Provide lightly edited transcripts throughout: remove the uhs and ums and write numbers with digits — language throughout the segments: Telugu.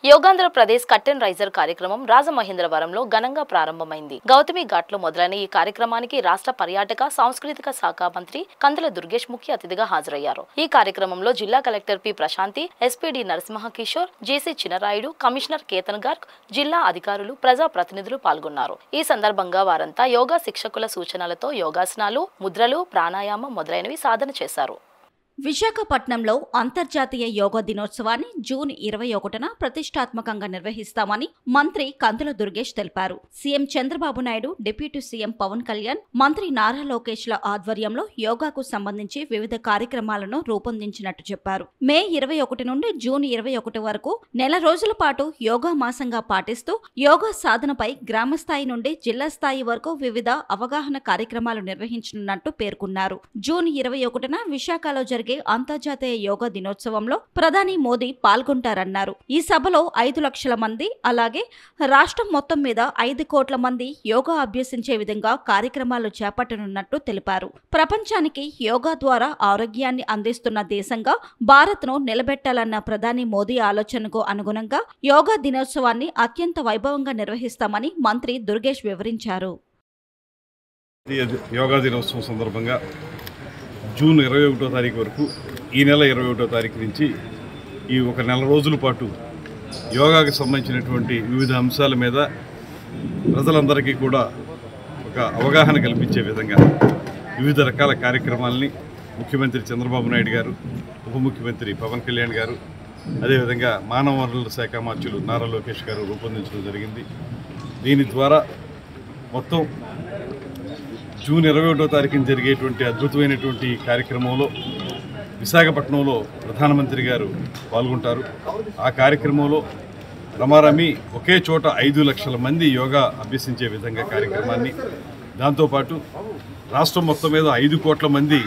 యోగాంధ్రప్రదేశ్ కర్టెన్ రైజర్ కార్యక్రమం రాజమహేంద్రవరంలో ఘనంగా ప్రారంభమైంది. గౌతమి ఘాట్లో మొదలైన ఈ కార్యక్రమానికి రాష్ట్ర పర్యాటక సాంస్కృతిక శాఖ మంత్రి కందుల దుర్గేష్ ముఖ్య అతిథిగా హాజరయ్యారు. ఈ కార్యక్రమంలో జిల్లా collector P Prashanti, SPD Narasimha Kishore, JC Chinarayudu, commissioner Ketan Garg, జిల్లా అధికారులు, ప్రజా ప్రతినిధులు పాల్గొన్నారు. ఈ సందర్భంగా వారంతా యోగా శిక్షకుల సూచనలతో యోగాసనాలు, ముద్రలు, ప్రాణాయామం మొదలైనవి సాధన చేశారు. విశాఖపట్నంలో అంతర్జాతీయ యోగా దినోత్సవాన్ని జూన్ 21న ప్రతిష్టాత్మకంగా నిర్వహిస్తామని మంత్రి కందుల దుర్గేష్ తెలిపారు. CM Chandrababu Naidu, deputy CM Pavan Kalyan, మంత్రి నారా లోకేష్ల ఆధ్వర్యంలో యోగాకు సంబంధించి వివిధ కార్యక్రమాలను రూపొందించినట్టు చెప్పారు. మే 21 నుండి జూన్ 21 వరకు నెల రోజుల పాటు యోగా మాసంగా పాటిస్తూ యోగా సాధనపై గ్రామస్థాయి నుండి జిల్లా స్థాయి వరకు వివిధ అవగాహన కార్యక్రమాలు నిర్వహించనున్నట్టు పేర్కొన్నారు. జూన్ 21న విశాఖలో జరిగే అంతర్జాతీయ యోగా దినోత్సవంలో ప్రధాని మోదీ పాల్గొంటారన్నారు. ఈ సభలో 5 లక్షల మంది, అలాగే రాష్ట్రం మొత్తం మీద 5 కోట్ల మంది యోగా అభ్యసించే విధంగా కార్యక్రమాలు చేపట్టనున్నట్టు తెలిపారు. ప్రపంచానికి యోగా ద్వారా ఆరోగ్యాన్ని అందిస్తున్న దేశంగా భారత్ను నిలబెట్టాలన్న ప్రధాని మోదీ ఆలోచనకు అనుగుణంగా యోగా దినోత్సవాన్ని అత్యంత వైభవంగా నిర్వహిస్తామని మంత్రి దుర్గేష్ వివరించారు. యోగా దినోత్సవం సందర్భంగా జూన్ 21వ తారీఖు వరకు, ఈ నెల 21వ తారీఖు నుంచి ఈ ఒక నెల రోజుల పాటు యోగాకు సంబంధించినటువంటి వివిధ అంశాల మీద ప్రజలందరికీ కూడా ఒక అవగాహన కల్పించే విధంగా వివిధ రకాల కార్యక్రమాలని ముఖ్యమంత్రి చంద్రబాబు నాయుడు గారు, ఉప ముఖ్యమంత్రి పవన్ కళ్యాణ్ గారు, అదేవిధంగా మానవ వనరుల శాఖ మంత్రులు నారా లోకేష్ గారు రూపొందించడం జరిగింది. దీని ద్వారా మొత్తం జూన్ 21వ తారీఖున జరిగేటువంటి అద్భుతమైనటువంటి కార్యక్రమంలో విశాఖపట్నంలో ప్రధానమంత్రి గారు పాల్గొంటారు. ఆ కార్యక్రమంలో రమారమి ఒకే చోట 5 లక్షల మంది యోగా అభ్యసించే విధంగా కార్యక్రమాన్ని, దాంతోపాటు రాష్ట్రం మొత్తం మీద 5 కోట్ల మంది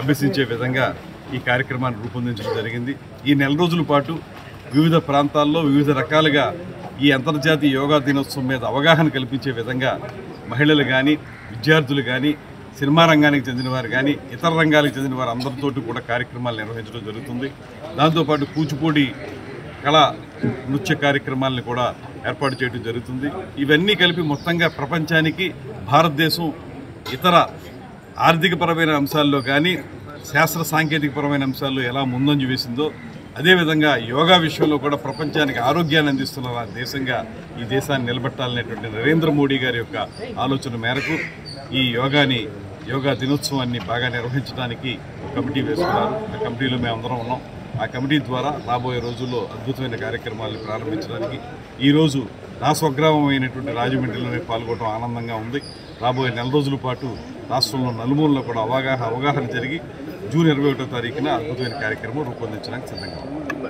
అభ్యసించే విధంగా ఈ కార్యక్రమాన్ని రూపొందించడం జరిగింది. ఈ నెల రోజుల పాటు వివిధ ప్రాంతాల్లో వివిధ రకాలుగా ఈ అంతర్జాతీయ యోగా దినోత్సవం మీద అవగాహన కల్పించే విధంగా మహిళలు కానీ, విద్యార్థులు కానీ, సినిమా రంగానికి చెందిన వారు కానీ, ఇతర రంగాలకు చెందిన వారు అందరితోటి కూడా కార్యక్రమాలు నిర్వహించడం జరుగుతుంది. దాంతోపాటు కూచిపూడి కళా నృత్య కార్యక్రమాలను కూడా ఏర్పాటు చేయడం జరుగుతుంది. ఇవన్నీ కలిపి మొత్తంగా ప్రపంచానికి భారతదేశం ఇతర ఆర్థికపరమైన అంశాల్లో కానీ, శాస్త్ర సాంకేతికపరమైన అంశాల్లో ఎలా ముందంజ వేసిందో, అదేవిధంగా యోగా విషయంలో కూడా ప్రపంచానికి ఆరోగ్యాన్ని అందిస్తున్న దేశంగా ఈ దేశాన్ని నిలబెట్టాలనేటువంటి నరేంద్ర మోడీ గారి యొక్క ఆలోచన మేరకు ఈ యోగా దినోత్సవాన్ని బాగా నిర్వహించడానికి ఒక కమిటీ వేసుకున్నారు. ఆ కమిటీలో మేమందరం ఉన్నాం. ఆ కమిటీ ద్వారా రాబోయే రోజుల్లో అద్భుతమైన కార్యక్రమాలను ప్రారంభించడానికి ఈరోజు నా స్వగ్రామం అయినటువంటి రాజమండ్రిలోనే పాల్గొనడం ఆనందంగా ఉంది. రాబోయే నెల రోజుల పాటు రాష్ట్రంలో నలుమూలలో కూడా అవగాహన జరిగి జూన్ 21వ తారీఖున అద్భుతమైన కార్యక్రమం రూపొందించడానికి సిద్ధంగా ఉంది.